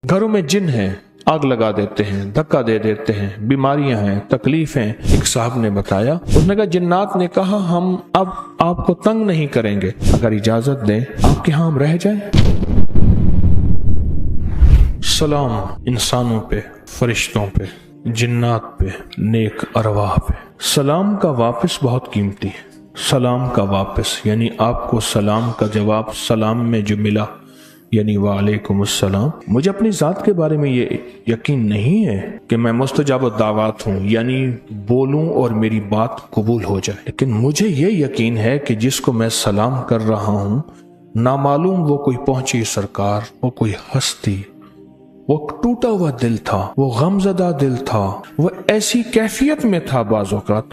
घरों में जिन हैं, आग लगा देते हैं, धक्का दे देते हैं, बीमारियां हैं, तकलीफें। एक साहब ने बताया, उसने कहा जिन्नात ने कहा हम अब आपको तंग नहीं करेंगे, अगर इजाजत दें आपके यहाँ हम रह जाएं। सलाम इंसानों पे, फरिश्तों पे, जिन्नात पे, नेक अरवाह पे। सलाम का वापस बहुत कीमती है। सलाम का वापस यानी आपको सलाम का जवाब सलाम में जो मिला यानी वालेकुम अस्सलाम। मुझे अपनी ज़ात के बारे में ये यकीन नहीं है कि मैं मुस्तजाब दावत हूँ, यानी बोलूँ और मेरी बात कबूल हो जाए, लेकिन मुझे ये यकीन है कि जिसको मैं सलाम कर रहा हूँ, नामालूम वो कोई पहुंची सरकार, वो कोई हस्ती, वो टूटा हुआ दिल था, वो गमज़दा दिल था, वो ऐसी कैफियत में था, बाज़ औक़ात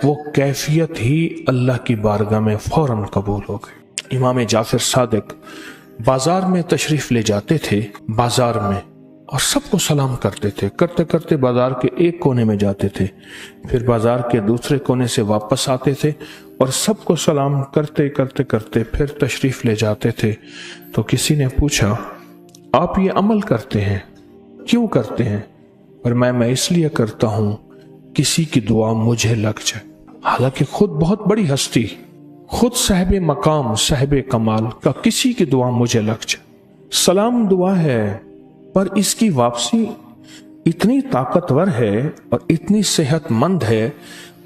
वो कैफियत ही अल्लाह की बारगाह में फौरन कबूल हो गई। इमाम जाफर सादिक बाजार में तशरीफ ले जाते थे, बाजार में, और सबको सलाम करते थे। करते करते बाजार के एक कोने में जाते थे, फिर बाजार के दूसरे कोने से वापस आते थे और सबको सलाम करते करते करते फिर तशरीफ ले जाते थे। तो किसी ने पूछा, आप ये अमल करते हैं, क्यों करते हैं? और मैं इसलिए करता हूं किसी की दुआ मुझे लग जाए। हालांकि खुद बहुत बड़ी हस्ती, खुद साहिब मकाम, साहिब कमाल का किसी की दुआ मुझे लग जाए। सलाम दुआ है, पर इसकी वापसी इतनी ताकतवर है और इतनी सेहतमंद है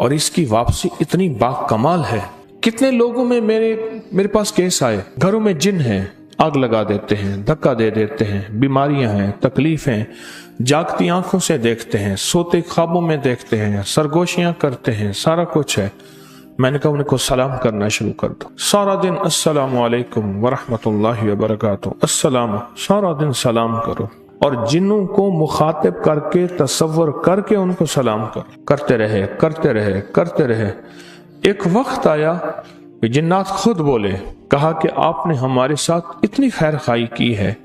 और इसकी वापसी इतनी बाकमाल है। कितने लोगों में मेरे पास केस आए, घरों में जिन हैं, आग लगा देते हैं, धक्का दे देते हैं, बीमारियां हैं, तकलीफें, जागती आंखों से देखते हैं, सोते ख्वाबों में देखते हैं, सरगोशियां करते हैं, सारा कुछ है। मैंने कहा उनको सलाम करना शुरू कर दो। सारा दिन अस्सलामु अलैकुम वरहमतुल्लाहि वबरकातुहू, अस्सलाम, सारा दिन सलाम करो और जिन्नों को मुखातिब करके तसव्वुर करके उनको सलाम करो। करते रहे करते रहे करते रहे। एक वक्त आया कि जिन्नात खुद बोले, कहा कि आपने हमारे साथ इतनी खैर खाई की है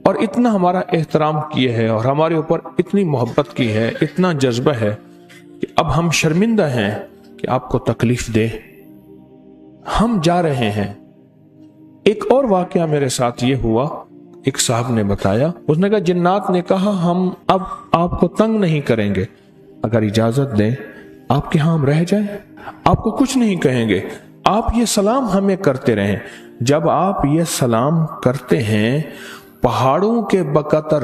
और इतना हमारा एहतराम किया है और हमारे ऊपर इतनी मोहब्बत की है, इतना जज्बा है कि अब हम शर्मिंदा हैं कि आपको तकलीफ दे, हम जा रहे हैं। एक और वाकया मेरे साथ ये हुआ, एक साहब ने बताया, उसने कहा जिन्नात ने कहा हम अब आपको तंग नहीं करेंगे, अगर इजाजत दें आपके यहाँ हम रह जाएं, आपको कुछ नहीं कहेंगे, आप ये सलाम हमें करते रहें। जब आप ये सलाम करते हैं, पहाड़ों के बकदर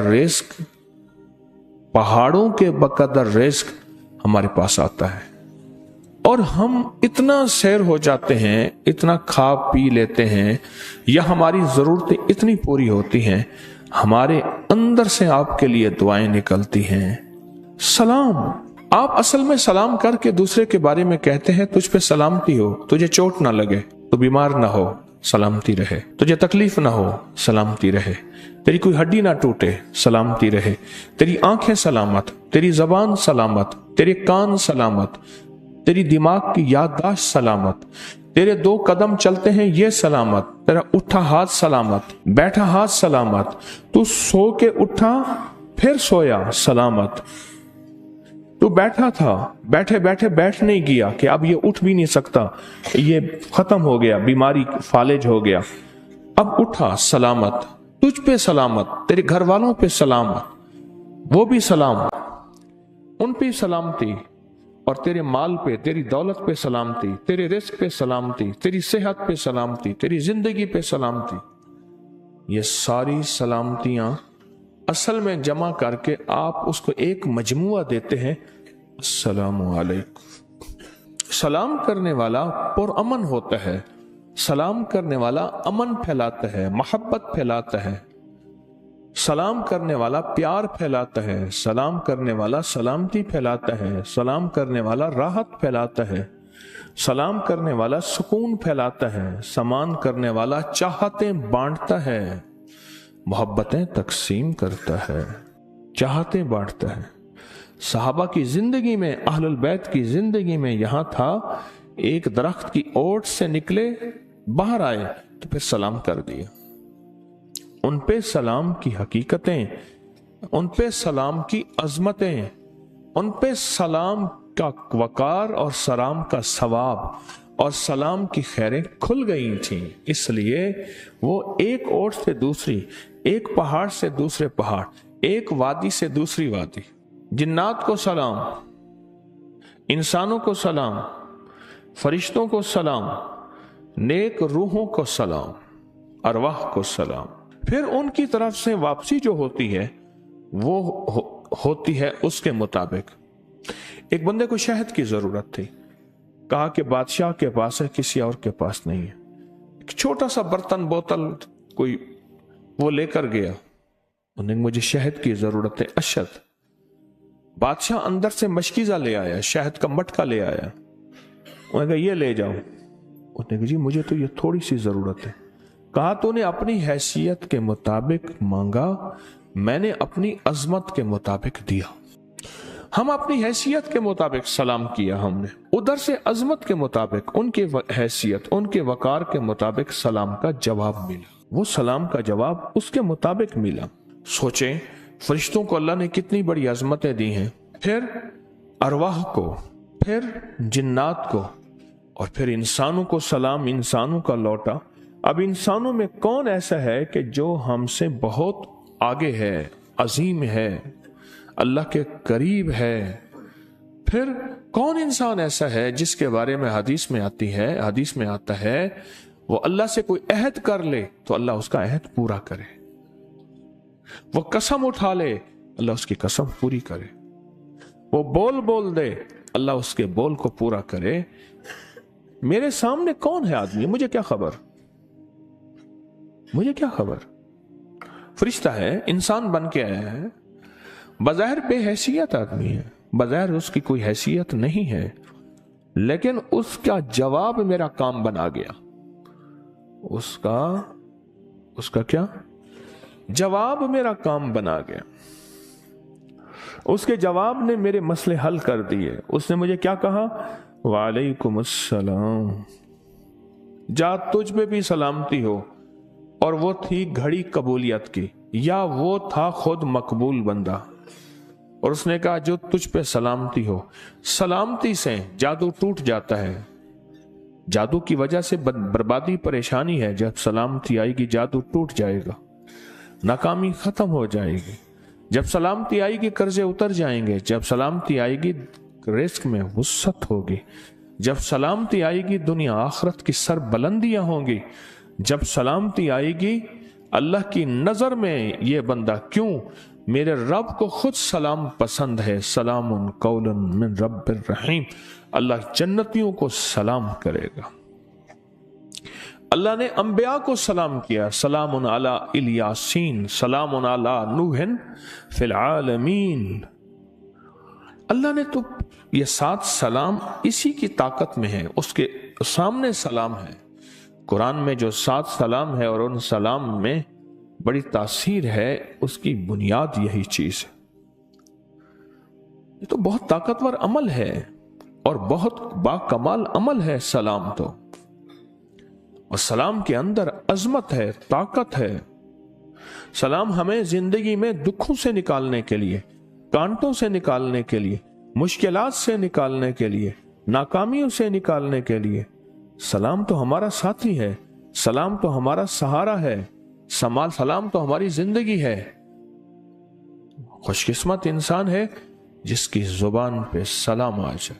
रिस्क हमारे पास आता है और हम इतना सैर हो जाते हैं, इतना खा पी लेते हैं, या हमारी जरूरतें इतनी पूरी होती हैं, हमारे अंदर से आपके लिए दुआएं निकलती हैं। सलाम, आप असल में सलाम करके दूसरे के बारे में कहते हैं तुझ पे सलामती हो, तुझे चोट ना लगे, तू बीमार ना हो, सलामती रहे, तुझे तकलीफ ना हो, सलामती रहे, तेरी कोई हड्डी ना टूटे, सलामती रहे, तेरी आंखें सलामत, तेरी जबान सलामत, तेरे कान सलामत, तेरी दिमाग की याददाश्त सलामत, तेरे 2 कदम चलते हैं ये सलामत, तेरा उठा हाथ सलामत, बैठा हाथ सलामत, तू सो के उठा फिर सोया सलामत, तू बैठा था, बैठे बैठे बैठ नहीं गया कि अब ये उठ भी नहीं सकता, ये खत्म हो गया, बीमारी फालिज हो गया, अब उठा सलामत, तुझ पे सलामत, तेरे घर वालों पे सलामत, वो भी सलाम, उन पे सलामती, और तेरे माल पे, तेरी दौलत पे सलामती, तेरे रिस्क पे सलामती, तेरी सेहत पे सलामती, तेरी जिंदगी पे सलामती। ये सारी सलामतियां असल में जमा करके आप उसको एक मजमुआ देते हैं, अस्सलामु अलैकुम। सलाम करने वाला पुरअमन होता है, सलाम करने वाला अमन फैलाता है, मोहब्बत फैलाता है, सलाम करने वाला प्यार फैलाता है, सलाम करने वाला सलामती फैलाता है, सलाम करने वाला राहत फैलाता है, सलाम करने वाला सुकून फैलाता है, समान करने वाला चाहतें बांटता है, मोहब्बतें तकसीम करता है, चाहतें बांटता है। सहाबा की जिंदगी में, अहलुल बैत की जिंदगी में यहां था, एक दरख्त की ओट से निकले, बाहर आए तो फिर सलाम कर दिया। उन पे सलाम की हकीकतें, उन पे सलाम की अजमतें, उन पे सलाम का वकार और सलाम का सवाब और सलाम की खैरें खुल गई थीं। इसलिए वो एक ओट से दूसरी ایک پہاڑ سے دوسرے پہاڑ، ایک وادی سے دوسری وادی، جنات کو سلام، انسانوں کو سلام، فرشتوں کو سلام، نیک روحوں کو سلام، ارواح کو سلام۔ پھر ان کی طرف سے واپسی جو ہوتی ہے وہ ہوتی ہے اس کے مطابق۔ ایک بندے کو شہد کی ضرورت تھی، کہا کہ بادشاہ کے پاس ہے، کسی اور کے پاس نہیں ہے۔ ایک چھوٹا سا برتن بوتل کوئی وہ لے کر گیا، انہیں مجھے شہد کی ضرورت ہے، اشد۔ بادشاہ اندر سے مشکیزہ لے آیا، شہد کا مٹکا لے آیا، انہیں کہا یہ لے جاؤ۔ انہیں کہا جی مجھے تو یہ تھوڑی سی ضرورت ہے۔ کہا تو نے اپنی حیثیت کے مطابق مانگا، میں نے اپنی عظمت کے مطابق دیا۔ ہم اپنی حیثیت کے مطابق سلام کیا، ہم نے ادھر سے عظمت کے مطابق، ان کی حیثیت، ان کے وقار کے مطابق سلام کا جواب ملا۔ وہ سلام کا جواب اس کے مطابق ملا۔ سوچیں فرشتوں کو اللہ نے کتنی بڑی عظمتیں دی ہیں، پھر ارواح کو، پھر جنات کو، اور پھر انسانوں کو سلام، انسانوں کا لوٹا۔ اب انسانوں میں کون ایسا ہے کہ جو ہم سے بہت آگے ہے، عظیم ہے، اللہ کے قریب ہے؟ پھر کون انسان ایسا ہے جس کے بارے میں حدیث میں آتا ہے وہ اللہ سے کوئی عہد کر لے تو اللہ اس کا عہد پورا کرے، وہ قسم اٹھا لے اللہ اس کی قسم پوری کرے، وہ بول دے اللہ اس کے بول کو پورا کرے۔ میرے سامنے کون ہے آدمی؟ مجھے کیا خبر، مجھے کیا خبر؟ فرشتہ ہے، انسان بن کے آیا ہے، بظاہر بے حیثیت آدمی ہے، بظاہر اس کی کوئی حیثیت نہیں ہے، لیکن اس کا جواب میرا کام بنا گیا۔ اس کا کیا جواب میرا کام بنا گیا۔ اس کے جواب نے میرے مسئلے حل کر دیے۔ اس نے مجھے کیا کہا؟ وعلیکم السلام، جا تجھ پہ بھی سلامتی ہو۔ اور وہ تھی گھڑی قبولیت کی، یا وہ تھا خود مقبول بندہ، اور اس نے کہا جو تجھ پہ سلامتی ہو۔ سلامتی سے جادو ٹوٹ جاتا ہے، جادو کی وجہ سے بربادی پریشانی ہے، جب سلامتی آئے گی جادو ٹوٹ جائے گا، ناکامی ختم ہو جائے گی۔ جب سلامتی آئے گی قرضے اتر جائیں گے، جب سلامتی آئے گی رزق میں وسعت ہوگی، جب سلامتی آئے گی دنیا آخرت کی سر بلندیاں ہوں گی، جب سلامتی آئے گی اللہ کی نظر میں یہ بندہ، کیوں میرے رب کو خود سلام پسند ہے، سلام قولا من رب الرحیم، اللہ جنتیوں کو سلام کرے گا۔ اللہ نے انبیاء کو سلام کیا، سلام علی الیاسین، سلام علی نوح فی العالمین۔ اللہ نے تو یہ 7 سلام اسی کی طاقت میں ہے، اس کے سامنے سلام ہے۔ قرآن میں جو 7 سلام ہے اور ان سلام میں بڑی تاثیر ہے، اس کی بنیاد یہی چیز ہے۔ یہ تو بہت طاقتور عمل ہے اور بہت باکمال عمل ہے سلام تو، اور سلام کے اندر عظمت ہے، طاقت ہے۔ سلام ہمیں زندگی میں دکھوں سے نکالنے کے لیے، کانٹوں سے نکالنے کے لیے، مشکلات سے نکالنے کے لیے، ناکامیوں سے نکالنے کے لیے، سلام تو ہمارا ساتھی ہے، سلام تو ہمارا سہارا ہے، سلام تو ہماری زندگی ہے۔ خوش قسمت انسان ہے جس کی زبان پہ سلام آ جائے۔